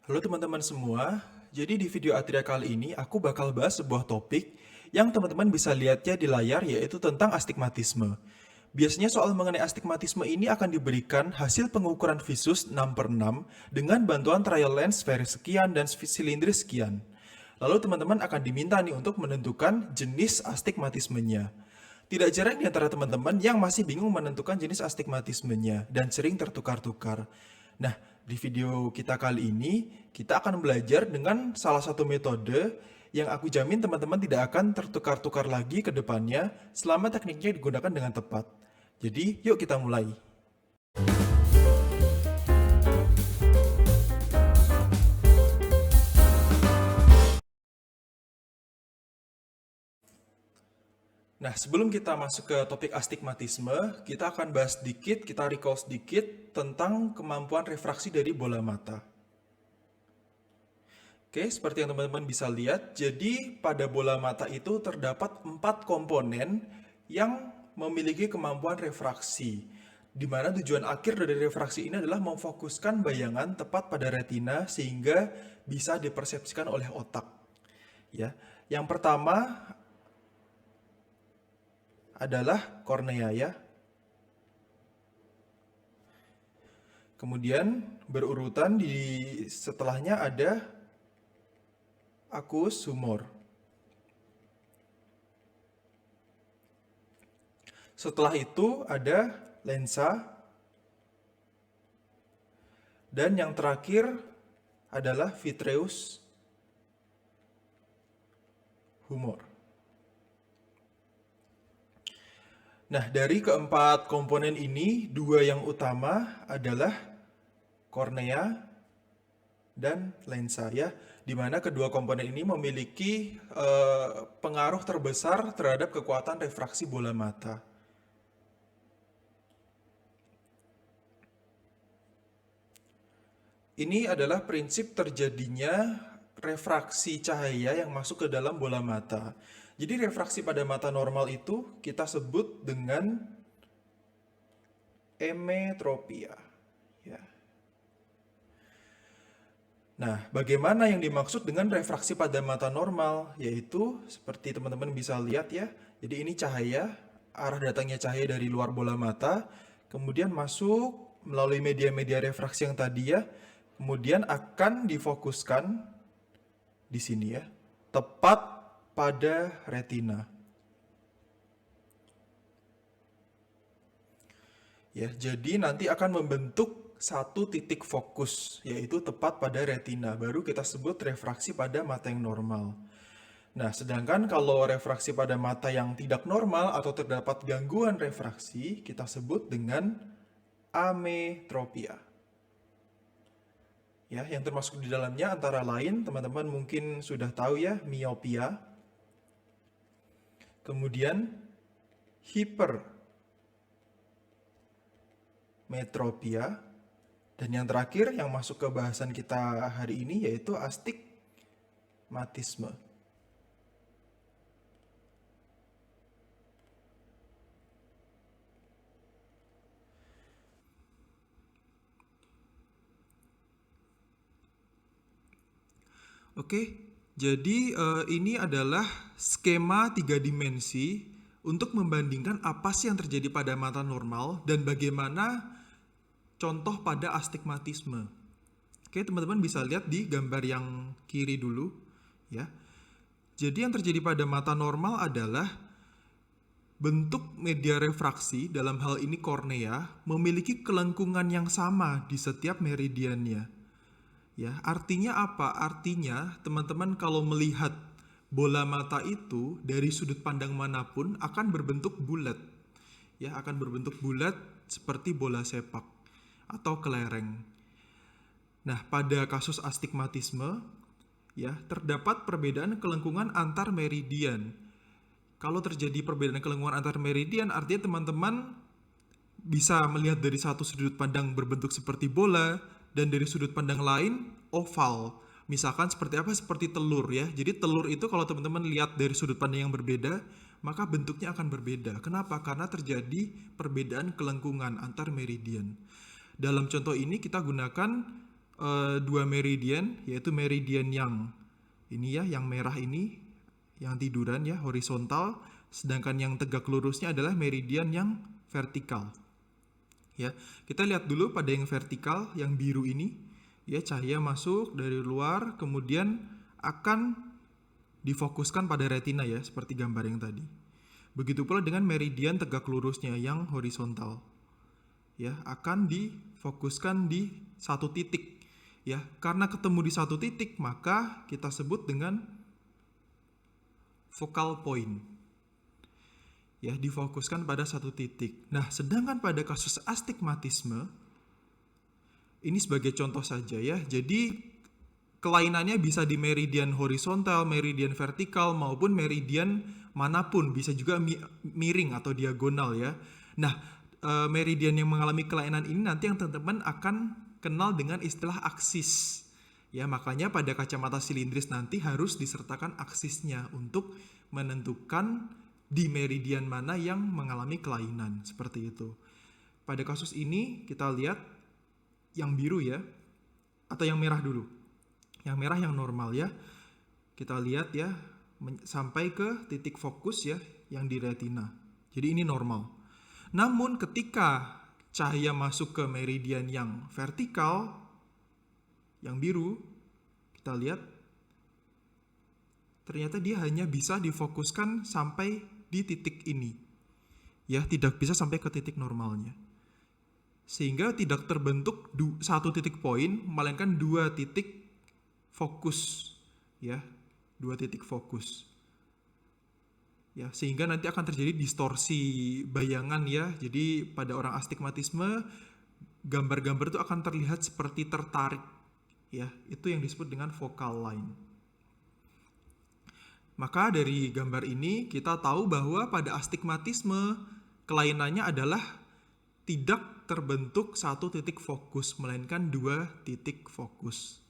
Halo teman-teman semua, jadi di video Atria kali ini aku bakal bahas sebuah topik yang teman-teman bisa lihatnya di layar yaitu tentang astigmatisme. Biasanya soal mengenai astigmatisme ini akan diberikan hasil pengukuran visus 6/6 dengan bantuan trial lens spherics sekian dan silindris sekian. Lalu teman-teman akan diminta nih untuk menentukan jenis astigmatismenya. Tidak jarang di antara teman-teman yang masih bingung menentukan jenis astigmatismenya dan sering tertukar-tukar. Nah, di video kita kali ini, kita akan belajar dengan salah satu metode yang aku jamin teman-teman tidak akan tertukar-tukar lagi ke depannya selama tekniknya digunakan dengan tepat. Jadi, yuk kita mulai. Nah, sebelum kita masuk ke topik astigmatisme, kita akan bahas sedikit, kita recall sedikit tentang kemampuan refraksi dari bola mata. Oke, seperti yang teman-teman bisa lihat, jadi pada bola mata itu terdapat 4 komponen yang memiliki kemampuan refraksi. Di mana tujuan akhir dari refraksi ini adalah memfokuskan bayangan tepat pada retina sehingga bisa dipersepsikan oleh otak. Ya, yang pertama adalah kornea ya. Kemudian berurutan di setelahnya ada aqueous humor. Setelah itu ada lensa. Dan yang terakhir adalah vitreous humor. Nah, dari keempat komponen ini, dua yang utama adalah kornea dan lensa ya, di mana kedua komponen ini memiliki pengaruh terbesar terhadap kekuatan refraksi bola mata. Ini adalah prinsip terjadinya refraksi cahaya yang masuk ke dalam bola mata. Jadi refraksi pada mata normal itu kita sebut dengan emetropia. Ya. Nah, bagaimana yang dimaksud dengan refraksi pada mata normal? Yaitu seperti teman-teman bisa lihat ya. Jadi ini cahaya, arah datangnya cahaya dari luar bola mata, kemudian masuk melalui media-media refraksi yang tadi ya, kemudian akan difokuskan di sini ya, tepat pada retina. Ya, jadi nanti akan membentuk satu titik fokus, yaitu tepat pada retina. Baru kita sebut refraksi pada mata yang normal. Nah, sedangkan kalau refraksi pada mata yang tidak normal atau terdapat gangguan refraksi, kita sebut dengan ametropia. Ya, yang termasuk di dalamnya antara lain teman-teman mungkin sudah tahu ya, miopia. Kemudian hipermetropia, dan yang terakhir yang masuk ke bahasan kita hari ini yaitu astigmatisme. Oke, jadi ini adalah skema 3 dimensi untuk membandingkan apa sih yang terjadi pada mata normal dan bagaimana contoh pada astigmatisme. Oke, teman-teman bisa lihat di gambar yang kiri dulu ya. Jadi yang terjadi pada mata normal adalah bentuk media refraksi, dalam hal ini kornea, memiliki kelengkungan yang sama di setiap meridiannya. Ya, artinya apa? Artinya teman-teman kalau melihat bola mata itu dari sudut pandang manapun akan berbentuk bulat. Ya, akan berbentuk bulat seperti bola sepak atau kelereng. Nah, pada kasus astigmatisme ya, terdapat perbedaan kelengkungan antar meridian. Kalau terjadi perbedaan kelengkungan antar meridian, artinya teman-teman bisa melihat dari satu sudut pandang berbentuk seperti bola dan dari sudut pandang lain oval. Misalkan seperti apa? Seperti telur ya. Jadi telur itu kalau teman-teman lihat dari sudut pandang yang berbeda, maka bentuknya akan berbeda. Kenapa? Karena terjadi perbedaan kelengkungan antar meridian. Dalam contoh ini kita gunakan dua meridian, yaitu meridian yang ini ya, yang merah ini, yang tiduran ya, horizontal, sedangkan yang tegak lurusnya adalah meridian yang vertikal. Ya, kita lihat dulu pada yang vertikal, yang biru ini, ya, cahaya masuk dari luar, kemudian akan difokuskan pada retina ya, seperti gambar yang tadi. Begitu pula dengan meridian tegak lurusnya yang horizontal. Ya, akan difokuskan di satu titik. Ya, karena ketemu di satu titik, maka kita sebut dengan focal point. Ya, difokuskan pada satu titik. Nah, sedangkan pada kasus astigmatisme, ini sebagai contoh saja ya. Jadi kelainannya bisa di meridian horizontal, meridian vertikal, maupun meridian manapun, bisa juga miring atau diagonal ya. Nah, meridian yang mengalami kelainan ini nanti yang teman-teman akan kenal dengan istilah aksis. Ya, makanya pada kacamata silindris nanti harus disertakan aksisnya untuk menentukan di meridian mana yang mengalami kelainan, seperti itu. Pada kasus ini kita lihat yang biru ya, atau yang merah dulu. Yang merah yang normal ya. Kita lihat ya, sampai ke titik fokus ya, yang di retina. Jadi ini normal. Namun ketika cahaya masuk ke meridian yang vertikal, yang biru, kita lihat ternyata dia hanya bisa difokuskan sampai di titik ini. Ya, tidak bisa sampai ke titik normalnya. Sehingga tidak terbentuk satu titik poin, melainkan dua titik fokus. Ya, dua titik fokus. Ya, sehingga nanti akan terjadi distorsi bayangan ya. Jadi pada orang astigmatisme, gambar-gambar itu akan terlihat seperti tertarik. Ya, itu yang disebut dengan focal line. Maka dari gambar ini kita tahu bahwa pada astigmatisme kelainannya adalah tidak terbentuk satu titik fokus, melainkan dua titik fokus.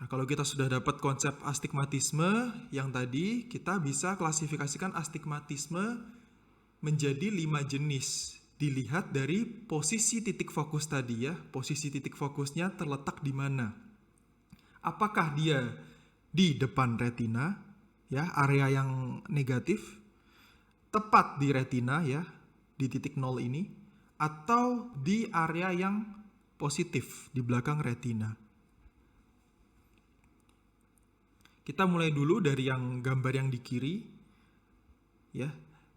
Nah, kalau kita sudah dapat konsep astigmatisme yang tadi, kita bisa klasifikasikan astigmatisme menjadi 5 jenis. Dilihat dari posisi titik fokus tadi ya, posisi titik fokusnya terletak di mana. Apakah dia di depan retina, ya, area yang negatif, tepat di retina ya, di titik 0 ini, atau di area yang positif di belakang retina. Kita mulai dulu dari yang gambar yang di kiri, ya.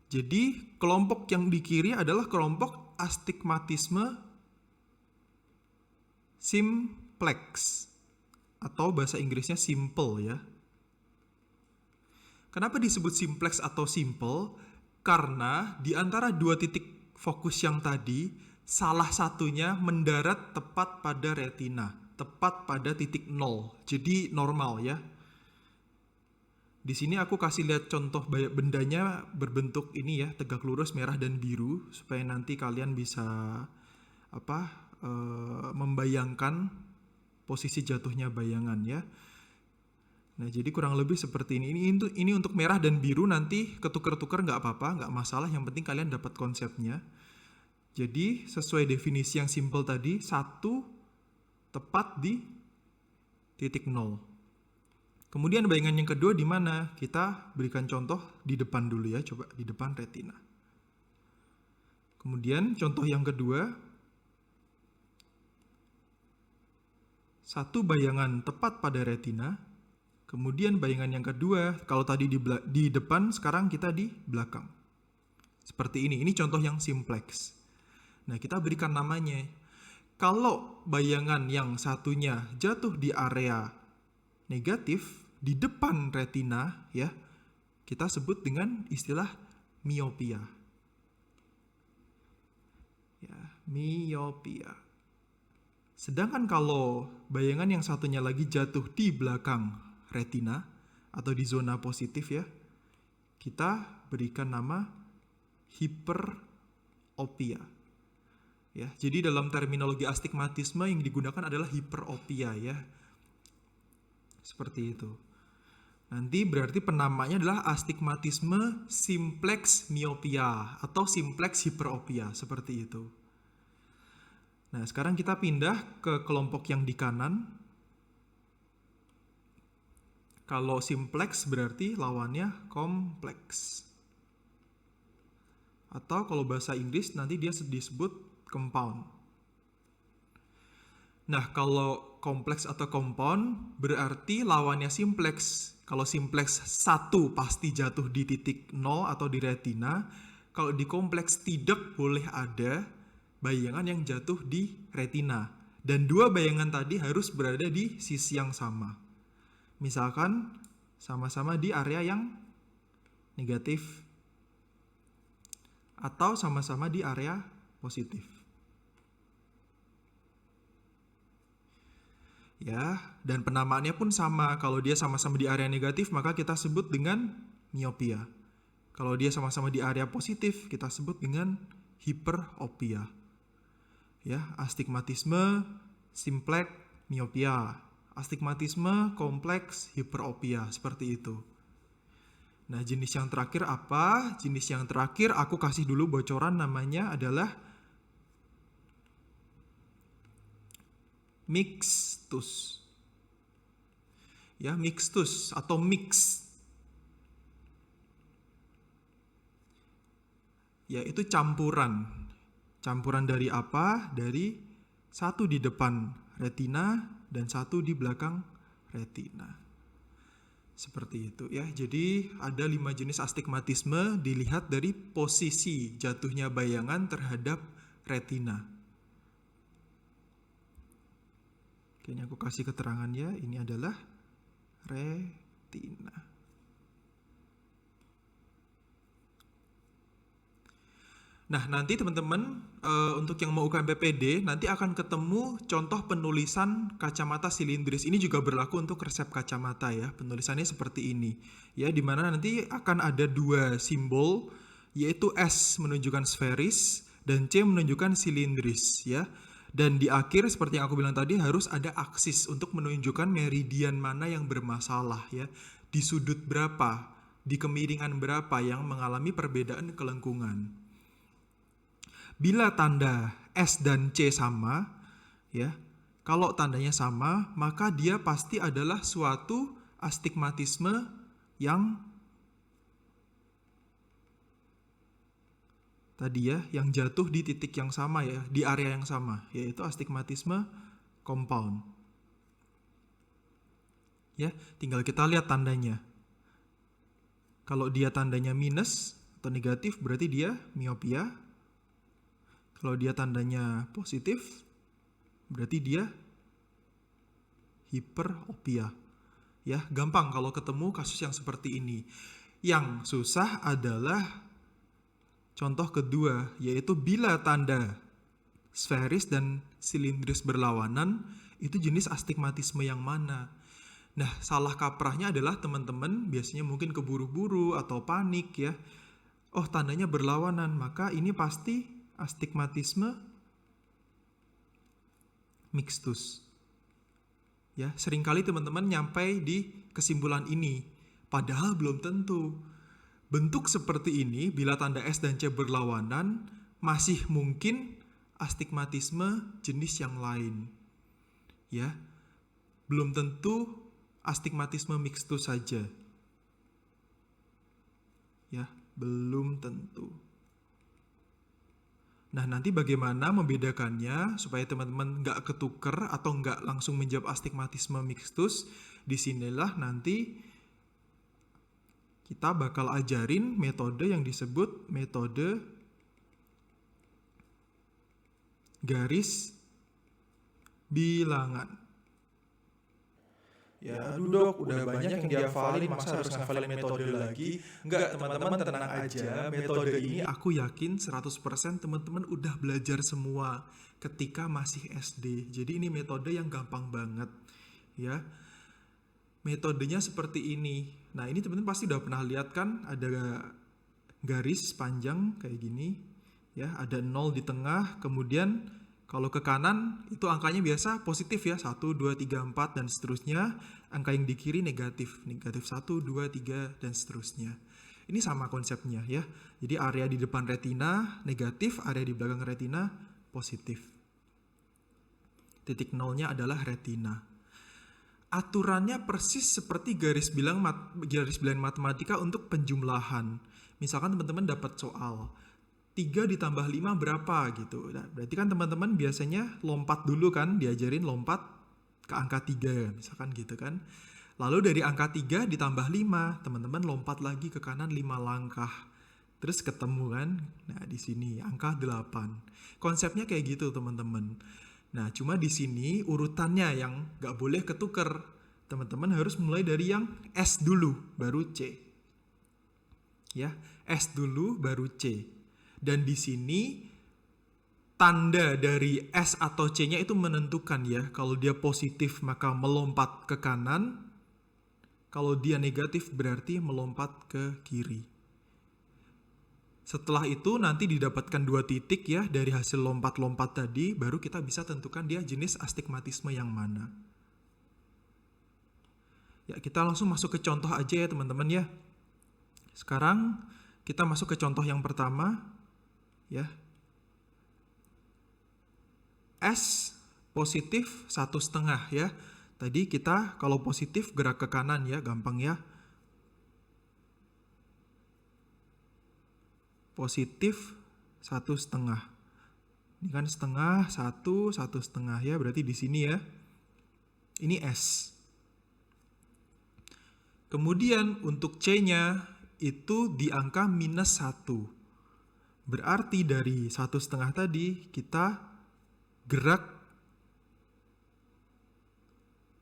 Jadi kelompok yang di kiri adalah kelompok astigmatisme simplex atau bahasa Inggrisnya simple ya. Kenapa disebut simplex atau simple? Karena di antara dua titik fokus yang tadi, salah satunya mendarat tepat pada retina, tepat pada titik 0. Jadi normal ya. Di sini aku kasih lihat contoh bendanya berbentuk ini ya, tegak lurus merah dan biru, supaya nanti kalian bisa membayangkan posisi jatuhnya bayangan ya. Nah, jadi kurang lebih seperti ini. Ini untuk merah dan biru, nanti ketuker-tuker nggak apa-apa, nggak masalah. Yang penting kalian dapat konsepnya. Jadi sesuai definisi yang simple tadi, satu tepat di titik 0. Kemudian bayangan yang kedua di mana? Kita berikan contoh di depan dulu ya, coba di depan retina. Kemudian contoh yang kedua, satu bayangan tepat pada retina. Kemudian bayangan yang kedua, kalau tadi di depan, sekarang kita di belakang. Seperti ini contoh yang simplex. Nah, kita berikan namanya. Kalau bayangan yang satunya jatuh di area negatif di depan retina ya, kita sebut dengan istilah miopia. Ya, miopia. Sedangkan kalau bayangan yang satunya lagi jatuh di belakang retina atau di zona positif ya, kita berikan nama hiperopia. Ya, jadi dalam terminologi astigmatisme yang digunakan adalah hiperopia ya. Seperti itu. Nanti berarti penamanya adalah astigmatisme simplex miopia atau simplex hiperopia, seperti itu. Nah, sekarang kita pindah ke kelompok yang di kanan. Kalau simplex berarti lawannya kompleks. Atau kalau bahasa Inggris nanti dia disebut compound. Nah, kalau kompleks atau compound berarti lawannya simplex. Kalau simplex 1 pasti jatuh di titik 0 atau di retina. Kalau di kompleks tidak boleh ada bayangan yang jatuh di retina. Dan dua bayangan tadi harus berada di sisi yang sama. Misalkan sama-sama di area yang negatif atau sama-sama di area positif. Ya, dan penamaannya pun sama. Kalau dia sama-sama di area negatif, maka kita sebut dengan miopia. Kalau dia sama-sama di area positif, kita sebut dengan hiperopia. Ya, astigmatisme simplex miopia, astigmatisme kompleks hiperopia, seperti itu. Nah, jenis yang terakhir apa? Jenis yang terakhir aku kasih dulu bocoran, namanya adalah mixtus. Ya, mixtus atau mix. Yaitu campuran. Campuran dari apa? Dari satu di depan retina dan satu di belakang retina. Seperti itu ya. Jadi ada 5 jenis astigmatisme dilihat dari posisi jatuhnya bayangan terhadap retina. Ini aku kasih keterangannya, ini adalah retina. Nah, nanti teman-teman untuk yang mau UKM PPD nanti akan ketemu contoh penulisan kacamata silindris. Ini juga berlaku untuk resep kacamata ya. Penulisannya seperti ini. Ya, di mana nanti akan ada 2 simbol, yaitu S menunjukkan sferis dan C menunjukkan silindris ya. Dan di akhir seperti yang aku bilang tadi harus ada aksis untuk menunjukkan meridian mana yang bermasalah ya. Di sudut berapa, di kemiringan berapa yang mengalami perbedaan kelengkungan. Bila tanda S dan C sama ya, kalau tandanya sama maka dia pasti adalah suatu astigmatisme yang tadi ya, yang jatuh di titik yang sama ya, di area yang sama, yaitu astigmatisme compound. Ya, tinggal kita lihat tandanya. Kalau dia tandanya minus atau negatif berarti dia miopia. Kalau dia tandanya positif berarti dia hiperopia. Ya, gampang kalau ketemu kasus yang seperti ini. Yang susah adalah contoh kedua, yaitu bila tanda sferis dan silindris berlawanan, itu jenis astigmatisme yang mana? Nah, salah kaprahnya adalah teman-teman biasanya mungkin keburu-buru atau panik ya. Oh, tandanya berlawanan, maka ini pasti astigmatisme mixtus. Ya, seringkali teman-teman nyampai di kesimpulan ini, padahal belum tentu. Bentuk seperti ini, bila tanda S dan C berlawanan, masih mungkin astigmatisme jenis yang lain. Ya, belum tentu astigmatisme mixtus saja. Ya, belum tentu. Nah, nanti bagaimana membedakannya supaya teman-teman nggak ketuker atau nggak langsung menjawab astigmatisme mixtus? Disinilah nanti kita bakal ajarin metode yang disebut metode garis bilangan. Ya aduh dok, udah banyak yang dihafalin, masa harus ngafalin metode lagi? Enggak teman-teman, tenang aja, metode ini Aku yakin 100% teman-teman udah belajar semua ketika masih SD. Jadi ini metode yang gampang banget ya. Metodenya seperti ini. Nah, ini teman-teman pasti udah pernah lihat kan, ada garis panjang kayak gini ya, ada 0 di tengah, kemudian Kalau ke kanan itu angkanya biasa positif ya, 1, 2, 3, 4 dan seterusnya. Angka yang di kiri negatif, negatif 1, 2, 3 dan seterusnya. Ini sama konsepnya ya. Jadi area di depan retina negatif, area di belakang retina positif. Titik nolnya adalah retina. Aturannya persis seperti garis bilang matematika untuk penjumlahan. Misalkan teman-teman dapat soal 3 ditambah 5 berapa gitu. Nah, berarti kan teman-teman biasanya lompat dulu kan, diajarin lompat ke angka 3 misalkan gitu kan. Lalu dari angka 3 ditambah 5, teman-teman lompat lagi ke kanan 5 langkah. Terus ketemu kan, nah di sini angka 8. Konsepnya kayak gitu teman-teman. Nah cuma di sini urutannya yang nggak boleh ketuker. Teman-teman harus mulai dari yang S dulu, baru C. Ya, S dulu baru C. Dan di sini tanda dari S atau C-nya itu menentukan ya. Kalau dia positif maka melompat ke kanan. Kalau dia negatif berarti melompat ke kiri. Setelah itu nanti didapatkan 2 titik ya dari hasil lompat-lompat tadi, baru kita bisa tentukan dia jenis astigmatisme yang mana. Ya, kita langsung masuk ke contoh aja ya teman-teman ya. Sekarang kita masuk ke contoh yang pertama ya. S positif 1,5 ya. Tadi kita kalau positif gerak ke kanan ya, gampang ya. Positif 1,5. Ini kan setengah, 1,5 ya, berarti di sini ya. Ini S. Kemudian untuk C-nya itu di angka -1. Berarti dari 1,5 tadi kita gerak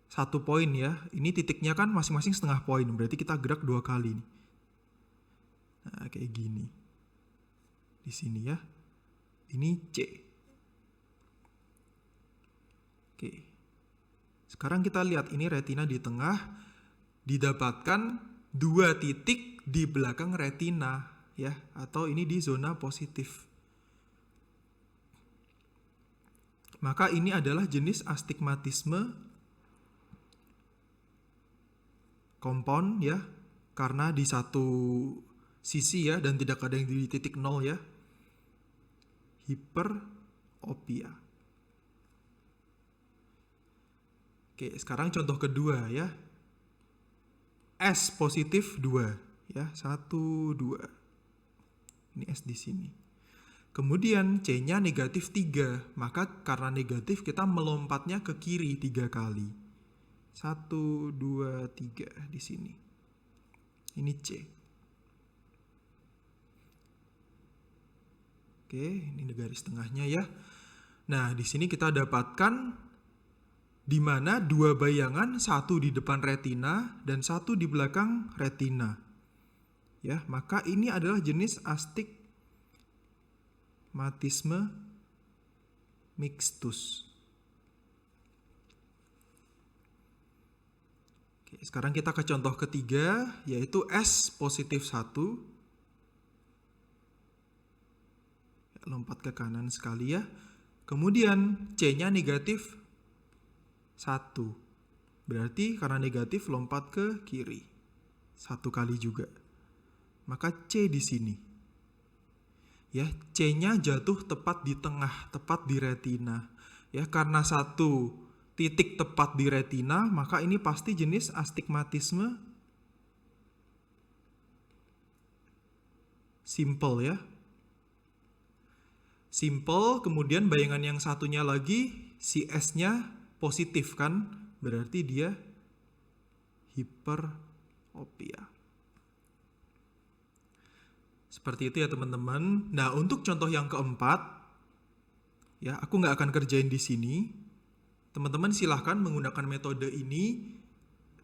1 poin ya. Ini titiknya kan masing-masing setengah poin, berarti kita gerak 2 kali. Nah, kayak gini. Di sini ya. Ini C. Oke. Sekarang kita lihat ini retina di tengah, didapatkan 2 titik di belakang retina ya, atau ini di zona positif. Maka ini adalah jenis astigmatisme compound ya, karena di satu sisi ya dan tidak ada yang di titik nol ya. Hiperopia. Oke, sekarang contoh kedua ya. S positif 2 ya, 1, 2. Ini S di sini. Kemudian C-nya negatif 3, maka karena negatif kita melompatnya ke kiri 3 kali. 1, 2, 3 di sini. Ini C. Oke, ini garis tengahnya ya. Nah, di sini kita dapatkan di mana 2 bayangan, 1 di depan retina dan 1 di belakang retina. Ya, maka ini adalah jenis astigmatisme mixtus. Oke, sekarang kita ke contoh ketiga, yaitu S positif 1. Lompat ke kanan sekali ya. Kemudian C-nya negatif 1. Berarti karena negatif lompat ke kiri 1 kali juga. Maka C di sini. Ya, C-nya jatuh tepat di tengah, tepat di retina. Ya, karena 1 titik tepat di retina, maka ini pasti jenis astigmatisme simple ya. Simple, kemudian bayangan yang satunya lagi, si S-nya positif kan, berarti dia hiperopia. Seperti itu ya teman-teman. Nah, untuk contoh yang keempat, ya aku nggak akan kerjain di sini. Teman-teman silahkan menggunakan metode ini,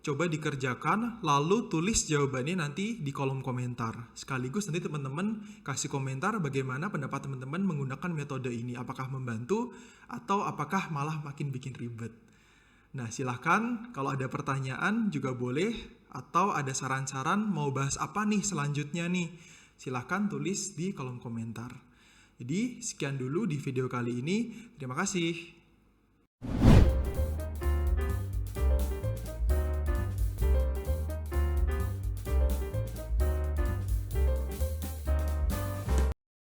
coba dikerjakan, lalu tulis jawabannya nanti di kolom komentar. Sekaligus nanti teman-teman kasih komentar bagaimana pendapat teman-teman menggunakan metode ini. Apakah membantu atau apakah malah makin bikin ribet. Nah, silahkan kalau ada pertanyaan juga boleh, atau ada saran-saran mau bahas apa nih selanjutnya nih. Silahkan tulis di kolom komentar. Jadi sekian dulu di video kali ini. Terima kasih.